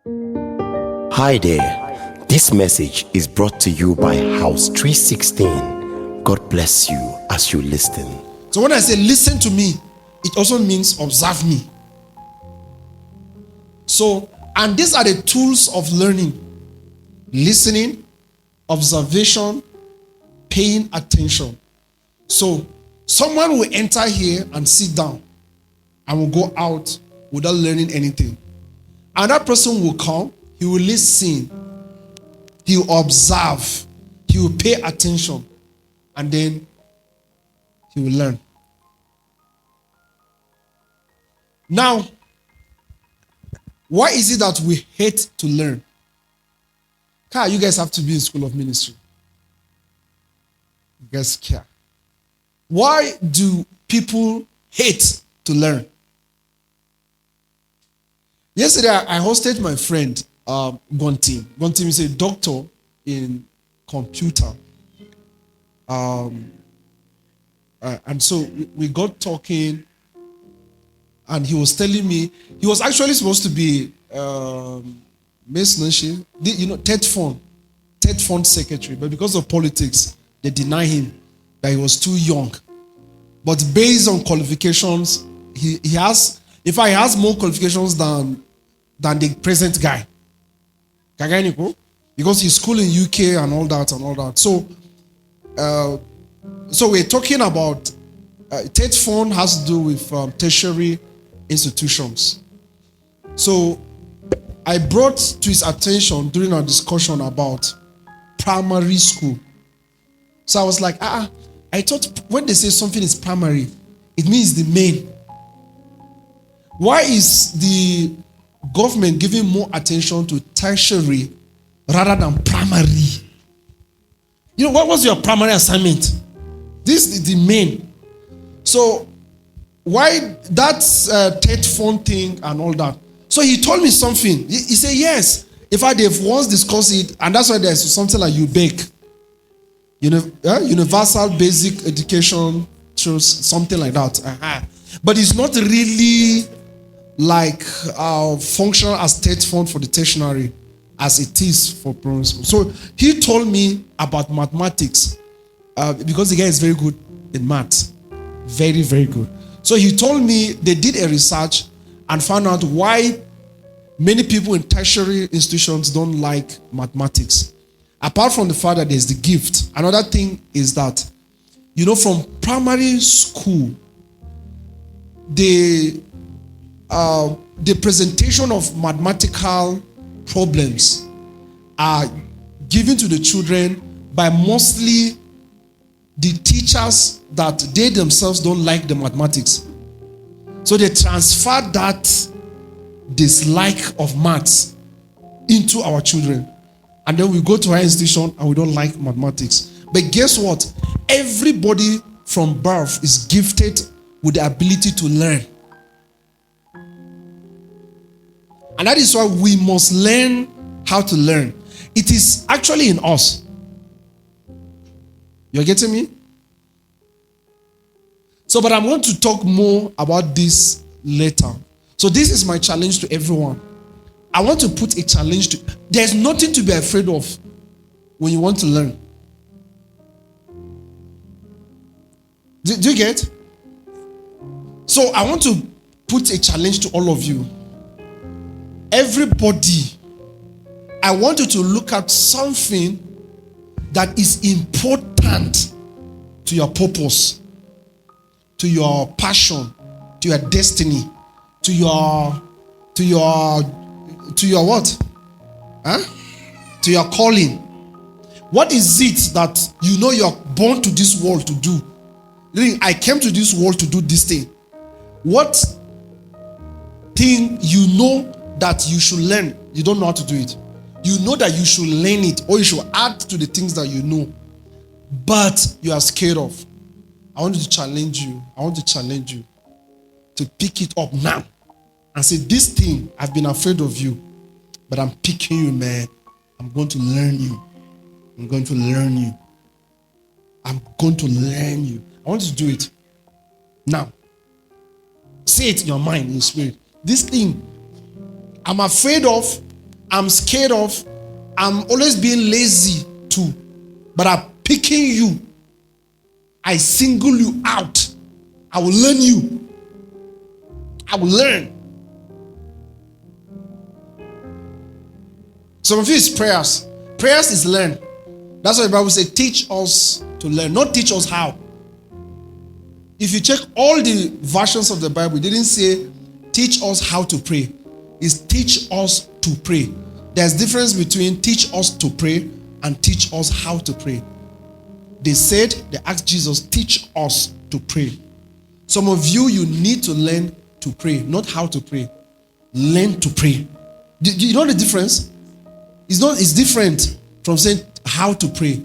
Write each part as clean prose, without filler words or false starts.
Hi there. This message is brought to you by House 316. God bless you as you listen. So when I say listen to me, it also means observe me. So, and these are the tools of learning: listening, observation, paying attention. So someone will enter here and sit down and will go out without learning anything. Another person will come, he will listen, he will observe, he will pay attention, and then he will learn. Now, why is it that we hate to learn? You guys have to be in school of ministry. You guys care. Why do people hate to learn? Yesterday, I hosted my friend, Gontim. Gontim is a doctor in computer. And so we got talking, and he was telling me, he was actually supposed to be third fund secretary, but because of politics, they deny him that he was too young. But based on qualifications, he has more qualifications than the present guy. Because he's school in UK and all that. So we're talking about third fund has to do with tertiary institutions. So I brought to his attention during our discussion about primary school. So I was like, I thought when they say something is primary, it means the main. Why is the government giving more attention to tertiary rather than primary? What was your primary assignment? This is the main. So why that's third fund thing and all that? So he told me something. He said, yes, in fact, they've once discussed it, and that's why there's something like UBEC. Universal Basic Education, something like that. But it's not really like functional as third fund for the tertiary as it is for primary school. So he told me about mathematics because the guy is very good in maths. Very, very good. So he told me they did a research and found out why many people in tertiary institutions don't like mathematics. Apart from the fact that there's the gift, another thing is that, from primary school, the presentation of mathematical problems are given to the children by mostly the teachers that they themselves don't like the mathematics. So they transfer that dislike of maths into our children. And then we go to our institution and we don't like mathematics. But guess what? Everybody from birth is gifted with the ability to learn. And that is why we must learn how to learn. It is actually in us. You're getting me? So, but I'm going to talk more about this later. So this is my challenge to everyone. I want to put a challenge to... There's nothing to be afraid of when you want to learn. Do you get? So I want to put a challenge to all of you. Everybody, I want you to look at something that is important to your purpose, to your passion, to your destiny, to your what? To your calling. What is it that you're born to this world to do? I came to this world to do this thing. What thing that you should learn, you don't know how to do it. You know that you should learn it, or you should add to the things that you know, but you are scared of. I want to challenge you to pick it up now and say, this thing, I've been afraid of you, but I'm picking you, man. I'm going to learn you. I'm going to learn you. I'm going to learn you. I want you to do it now. Say it in your mind, in your spirit. This thing I'm afraid of, I'm scared of. I'm always being lazy too. But I'm picking you. I single you out. I will learn you. I will learn. Some of you is prayers. Prayers is learn. That's why the Bible says teach us to learn, not teach us how. If you check all the versions of the Bible, it didn't say teach us how to pray. It's teach us to pray. There's difference between teach us to pray and teach us how to pray. They asked Jesus, teach us to pray. Some of you need to learn to pray, not how to pray. Learn to pray. Do you know the difference? It's different from saying how to pray,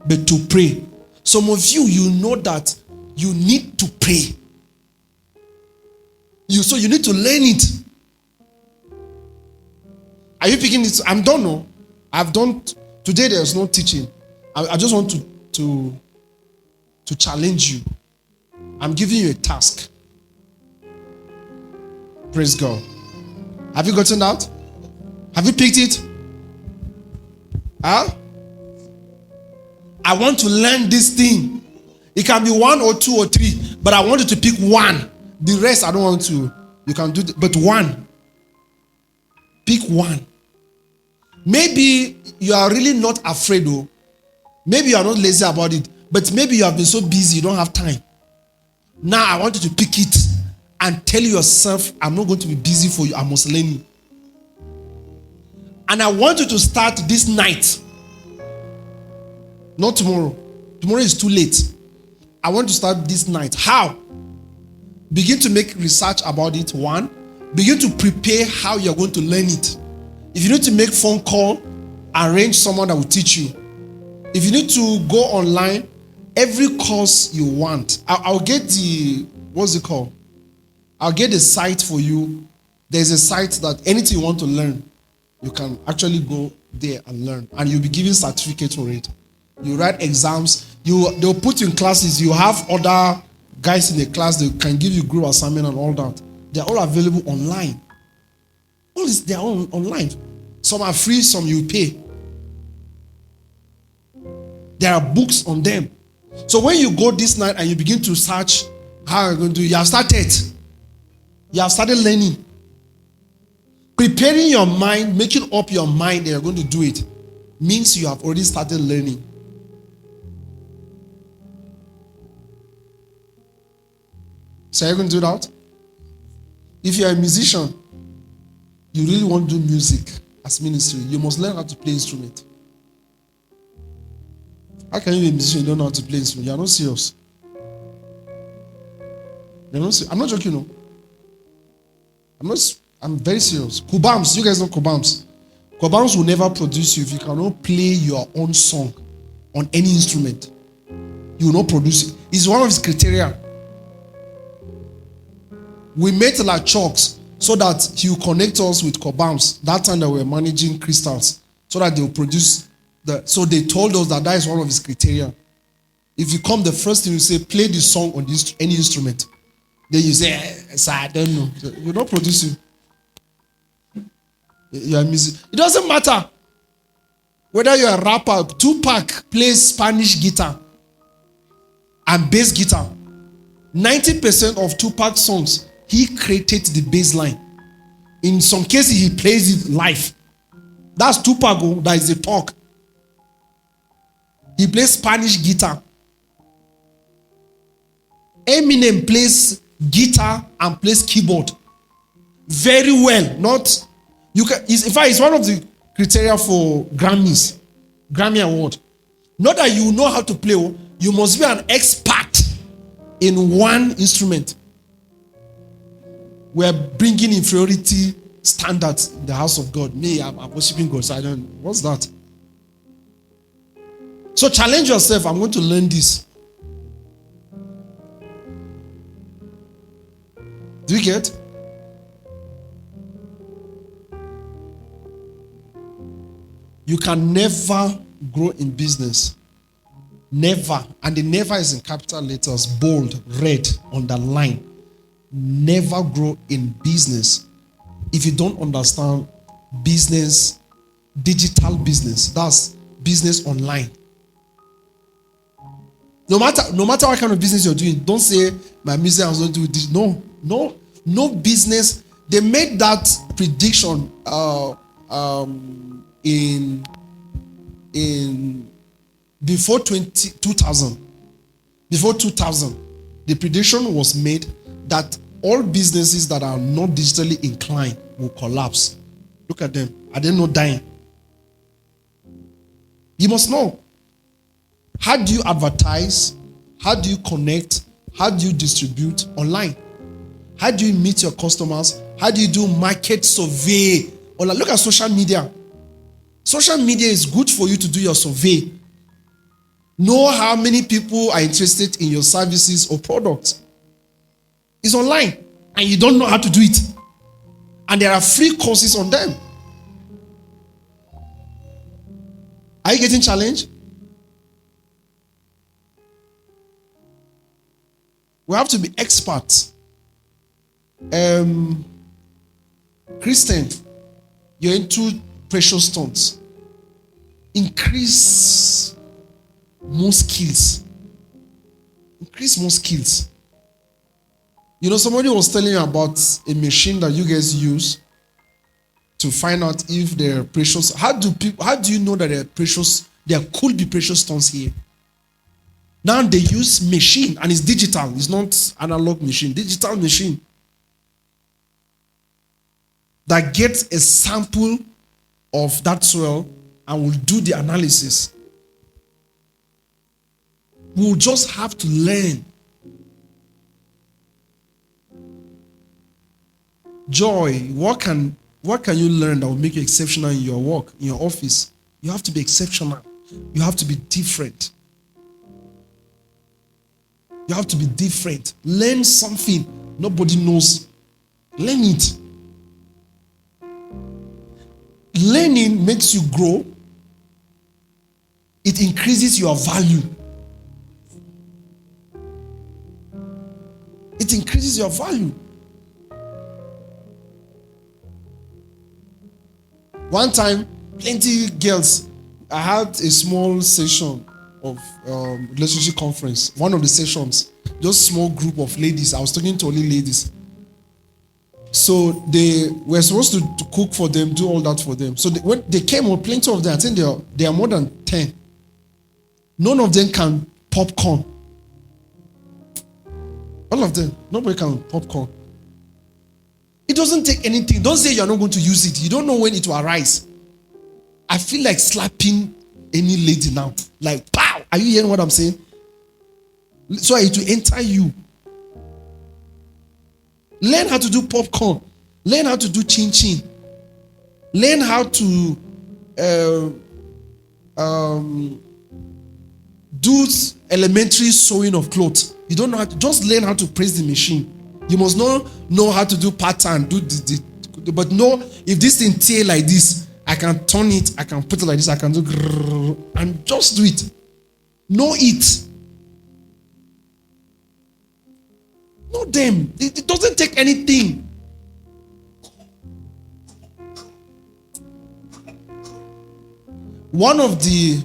but to pray. Some of you know that you need to pray. So you need to learn it. Are you picking it? I'm done. No, I've done. Today there's no teaching. I just want to challenge you. I'm giving you a task. Praise God. Have you gotten that? Have you picked it? Huh? I want to learn this thing. It can be 1 or 2 or 3, but I want you to pick one. The rest I don't want to. You can do it, but one. Pick one. Maybe you are really not afraid though. Maybe you are not lazy about it, but maybe you have been so busy you don't have time. Now I want you to pick it and tell yourself, I'm not going to be busy for you. I must learn you. And I want you to start this night. Not tomorrow. Tomorrow is too late. I want to start this night. How? Begin to make research about it. 1. Begin to prepare how you're going to learn it. If you need to make phone call, arrange someone that will teach you. If you need to go online, every course you want. I'll get the, what's it called? I'll get the site for you. There's a site that anything you want to learn, you can actually go there and learn. And you'll be given certificates for it. You write exams. They'll put you in classes. You have other guys in the class. They can give you group assignment and all that. They're all available online. All this, they're all online. Some are free, some you pay. There are books on them. So when you go this night and you begin to search how you're going to do it, you have started. You have started learning. Preparing your mind, making up your mind that you're going to do it, means you have already started learning. So are you going to do that? If you're a musician, you really want to do music as ministry, you must learn how to play instrument. How can you be a musician and don't know how to play instrument? You are not serious. You're not serious. I'm not joking, no. I'm very serious. Kubams, you guys know Kubams. Kubams will never produce you if you cannot play your own song on any instrument. You will not produce it. It's one of his criteria. We met like chalks so that he will connect us with Kubams. That time that we were managing crystals, so that they will produce so they told us that is one of his criteria. If you come, the first thing you say, play the song on this any instrument. Then you say, sir, I don't know. You're not producing. You are music. It doesn't matter whether you're a rapper. Tupac plays Spanish guitar and bass guitar. 90% of Tupac's songs, he created the bass line. In some cases, he plays it live. That's Tupac. That is the talk. He plays Spanish guitar. Eminem plays guitar and plays keyboard very well. Not you can. In fact, it's one of the criteria for Grammy Award. Not that you know how to play. You must be an expert in one instrument. We're bringing inferiority standards in the house of God. Me, I'm worshiping God. So I don't. What's that? So challenge yourself. I'm going to learn this. Do you get? You can never grow in business. Never. And the never is in capital letters, bold, red, underline. Never grow in business if you don't understand business digital business. That's business online. No matter what kind of business you're doing, don't say my business has not to do with this. No business. They made that prediction in before 2000. Before 2000, the prediction was made that all businesses that are not digitally inclined will collapse. Look at them. Are they not dying? You must know. How do you advertise? How do you connect? How do you distribute online? How do you meet your customers? How do you do market survey? Or look at social media. Social media is good for you to do your survey. Know how many people are interested in your services or products. It's online and you don't know how to do it. And there are free courses on them. Are you getting challenged? We have to be experts. Christian, you're into precious stones. Increase more skills. Increase more skills. You know, somebody was telling you about a machine that you guys use to find out if they're precious. How do you know that they're precious? There could be precious stones here. Now they use machine and it's digital. It's not analog machine, digital machine that gets a sample of that soil and will do the analysis. We'll just have to learn. Joy, what can you learn that will make you exceptional in your work, in your office? You have to be exceptional. You have to be different. You have to be different. Learn something nobody knows. Learn it. Learning makes you grow. It increases your value. It increases your value. One time, plenty girls, I had a small session of relationship conference. One of the sessions, just small group of ladies. I was talking to only ladies. So they were supposed to cook for them, do all that for them. So when they came up, plenty of them, I think they are more than 10. None of them can popcorn. All of them. Nobody can popcorn. It doesn't take anything. Don't say you're not going to use it. You don't know when it will arise. I feel like slapping any lady now. Like, pow! Are you hearing what I'm saying? So it will enter you. Learn how to do popcorn. Learn how to do chin-chin. Learn how to do elementary sewing of clothes. You don't know how to, just learn how to press the machine. You must not know how to do pattern, but know if this thing tear like this, I can turn it, I can put it like this, I can do and just do it. Know it. Know them. It doesn't take anything. One of the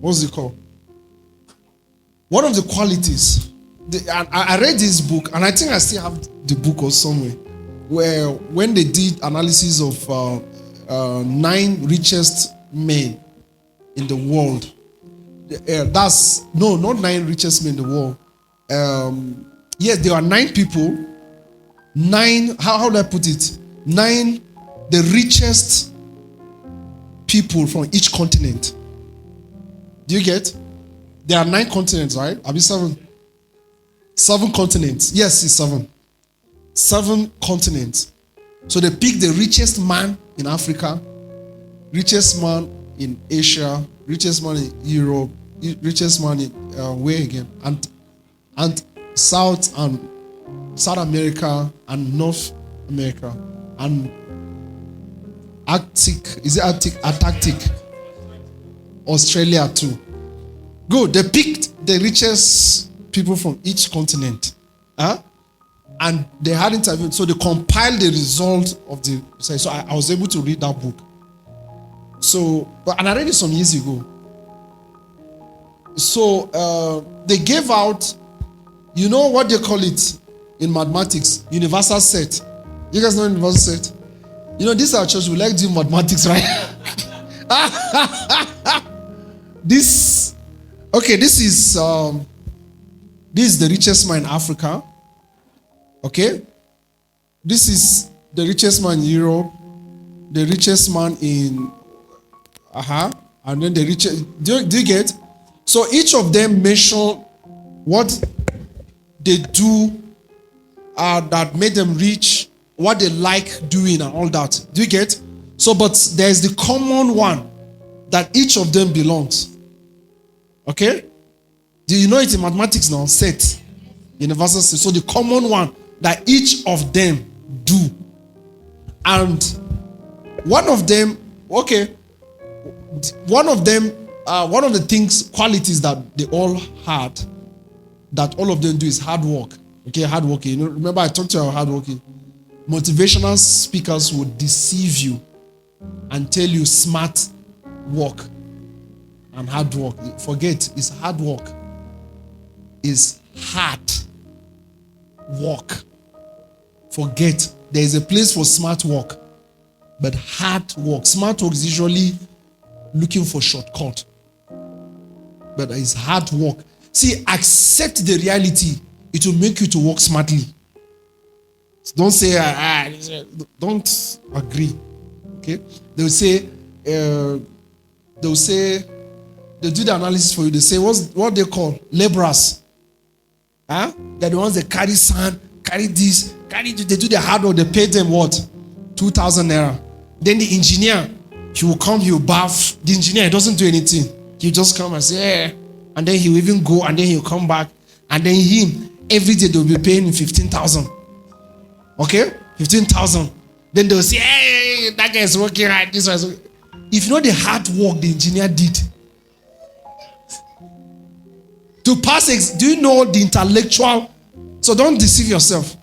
what's it called? One of the qualities. I read this book, and I think I still have the book or somewhere, where when they did analysis of 9 richest men in the world, not 9 richest men in the world. Yes, there are 9 people. 9. How do I put it? 9 the richest people from each continent. Do you get? There are 9 continents, right? I'll be 7. 7 continents. Yes, it's 7. 7 continents. So they pick the richest man in Africa, richest man in Asia, richest man in Europe, richest man in where again? And South America and North America and Arctic. Is it Arctic? Antarctic. Australia too. Good. They picked the richest people from each continent. And they had interviewed, so they compiled the result of the, so I was able to read that book. So, and I read it some years ago. So they gave out, you know what they call it in mathematics, universal set. You guys know universal set? You know, this our church, we like doing mathematics, right? This is the richest man in Africa. Okay? This is the richest man in Europe, the richest man in and then the richest. Do you get? So each of them mention what they do that made them rich, what they like doing and all that. Do you get? So, but there's the common one that each of them belongs. Okay? Do you know it in mathematics now? Set. Universal set. So the common one that each of them do. And one of them, one of the things, qualities that they all had, that all of them do is hard work. Okay, hard working. You know, remember I talked to you about hard working. Motivational speakers would deceive you and tell you smart work and hard work. Forget, it's hard work. It's hard work. Forget, there is a place for smart work, but hard work. Smart work is usually looking for shortcut, but it's hard work. See, accept the reality. It will make you to work smartly. Don't say, don't agree. Okay? They'll do the analysis for you. They say, what they call laborers. They're the ones that carry sand, carry this, they do the hard work. They pay them what? 2,000 naira. Then the engineer, he will come, he will bath. The engineer doesn't do anything. He'll just come and say, and then he'll even go, and then he'll come back. And then him, every day they'll be paying him 15,000. Okay? 15,000. Then they'll say, hey, that guy is working right. This one is working. If you know the hard work the engineer did to pass, do you know the intellectual? So don't deceive yourself.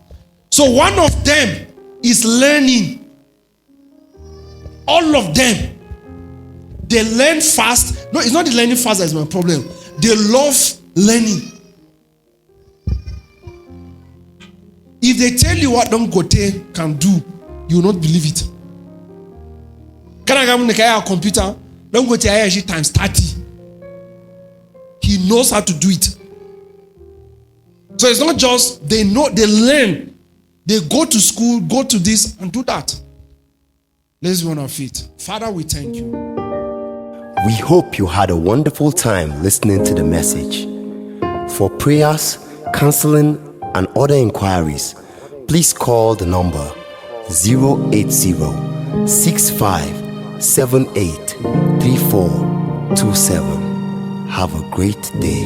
So one of them is learning. All of them, they learn fast. No, it's not the learning fast that is my problem. They love learning. If they tell you what Dangote can do, you will not believe it. Can I come a computer? Dangote actually times 30. He knows how to do it. So it's not just they know, they learn. They go to school, go to this and do that. Let's be on our feet. Father, we thank you. We hope you had a wonderful time listening to the message. For prayers, counseling, and other inquiries, please call the number 080-6578-3427. Have a great day.